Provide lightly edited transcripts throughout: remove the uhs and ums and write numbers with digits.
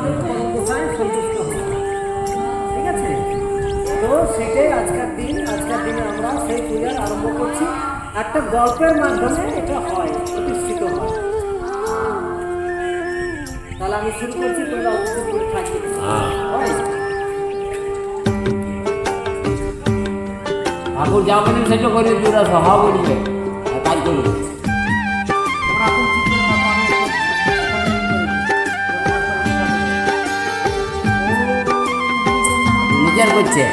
আমাদের পরম গোসাই সন্তুষ্ট হয়। ঠিক আছে, তো সেটাই আজকের দিনে আমরা সেই পূজার আরম্ভ করছি। একটা গল্পের মাধ্যমে এটা হয়, প্রতিষ্ঠিত হয়। তাহলে আমি শুরু করছি, তোমরা উপস্থিত করে থাকবে। ঠাকুর যা বলি সেটা করে দুরা সভা বলবে কাজ করবে। নিজের করছে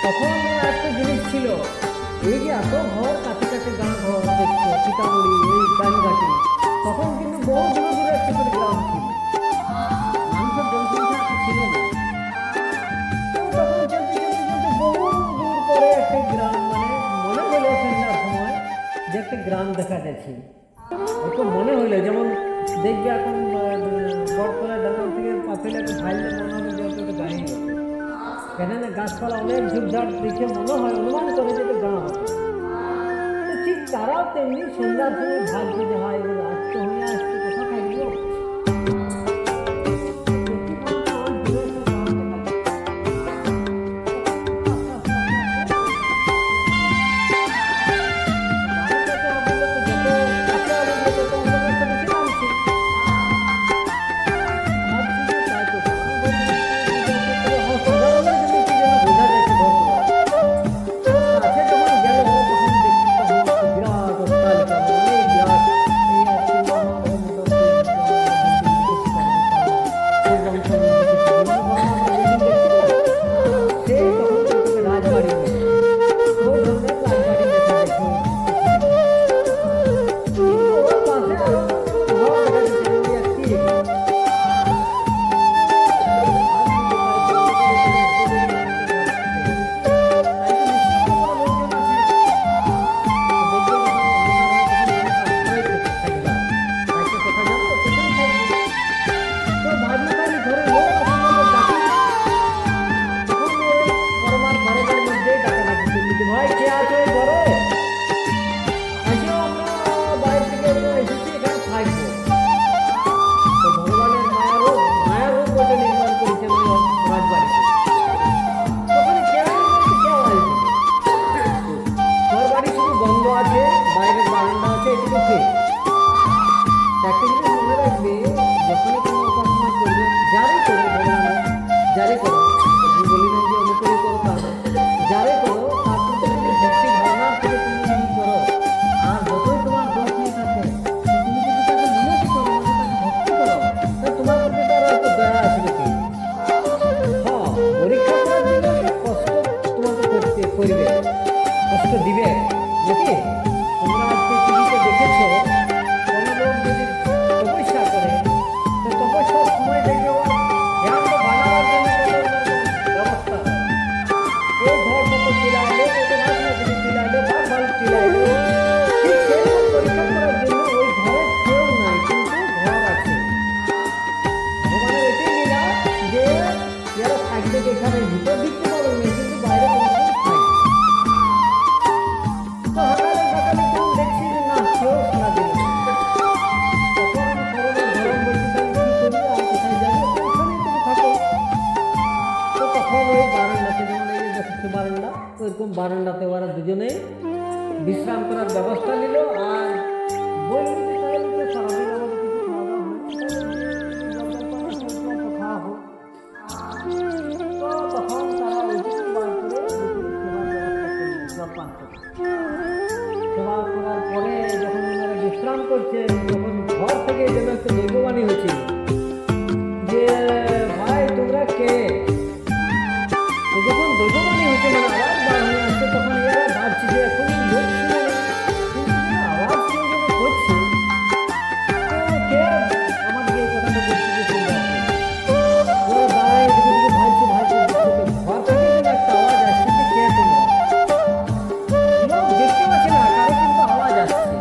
তখন একটা জিনিস ছিল, এই যে এত ঘর কাছে কাছে গাঁ ঘর দেখছো সীতামঢ়ি এই গানঘাটি, তখন কিন্তু বহু দূরে দূরে একটা করে গ্রাম ছিল, মানুষের জনসংখ্যা এত ছিল না। তো তখন চলতে চলতে চলতে বহু দূর করে একটা গ্রাম, মানে মনে হলো সন্ধ্যার সময় যে একটা গ্রাম দেখা যাচ্ছে। একটু মনে হলো যেমন দেখবে এখন বটতলা ডাঙাল থেকে পাতিলাকে ভাইলে মনে হবে যে একটা গাড়ি হবে, কেননা গাছপালা অনেক ঝুপঝাট দেখে মনে হয়, অনুমান করে যে গাঁ হবে। তো ঠিক তারাও তেমনি সন্ধ্যার সময় ভাবছে যে হয় এগুলো আসতে হয়ে আসতে কোথা থাকবো। কষ্ট দিবে নাকি? তোমরা আজকে টিভিতে দেখেছো কোনো লোক যদি তপস্যা করে, তো তপস্যার সময় দেখবে ওর ধ্যান তো বানাবার জন্য ব্যবস্থা হয়। ও ঘর কত চিলাইলো, কত ভাষা যদি চিলাইলো, ভাল চিলাইলো, ঠিক সেরকম পরীক্ষা করার জন্য ওই ঘরে কেউ নাই, কিন্তু ঘর আছে। ভগবানের এটাই লীলা যে এরা থাকবে যেখানে ভিতর দিতে পারবে না, কিন্তু বাইরে ওইরকম বারান্দাতে ওরা দুজনে বিশ্রাম করার ব্যবস্থা নিল। আর বলল যে সারাদিন আমাদের কিছু খাওয়া দাওয়া খাওয়া হোক। তো তখন তারা ওইটুকু বার করে জলপান করে সেবা করার পরে যখন ওনারা বিশ্রাম করছে, তখন ঘর থেকে যেন একটা দৈববাণী হয়েছিল যে ভাই তোমরা কে? যখন দৈববাণী হচ্ছে মানে আওয়াজ বার হয়ে আসছে, তখন এরা ভাবছে যে এখন লোক শুনে, কিন্তু আওয়াজ কেউ যখন করছে তো কে আমাদেরকে এই কথাটা বলছে যে শুনতে আসছে। ওরা দাঁড়ায় এদিকে দিকে ভাবছে ঘর থেকে যেন একটা আওয়াজ আসছে যে কে তোমরা? লোক দেখতে পাচ্ছে না, কারো কিন্তু আওয়াজ আসছে।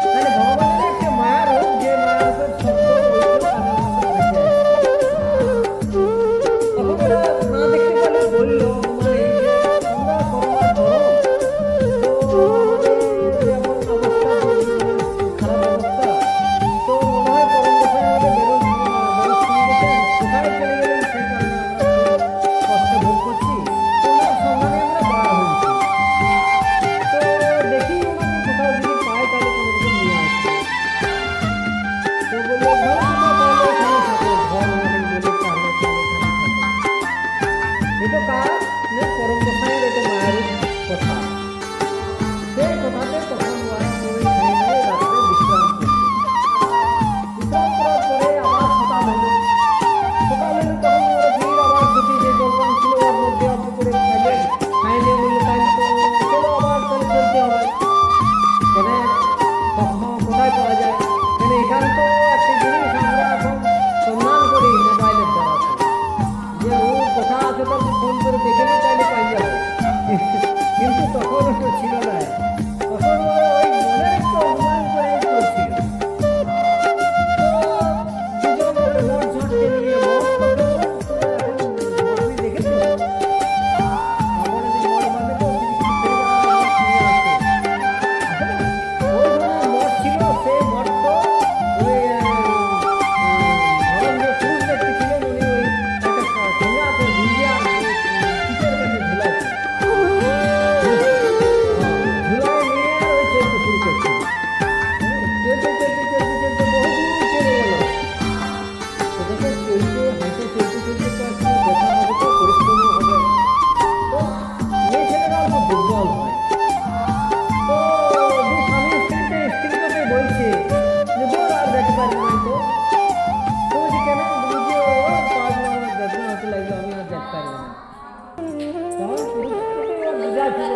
তাহলে ভগবানের একটা মায়ার রূপ, যে মায়ার রূপের শব্দ ওইগুলো কানের মধ্যে ভেসে আসছে। তখন ওরা না দেখতে পারলে বললো সকালে তখন ওরা ফির আবার দুটি যে জলপান ছিল ওর মধ্যে অল্প করে খাইলেন।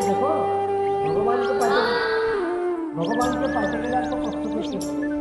দেখো ভগবানকে পাইতে গেলে আর তো কষ্ট করতে হবে।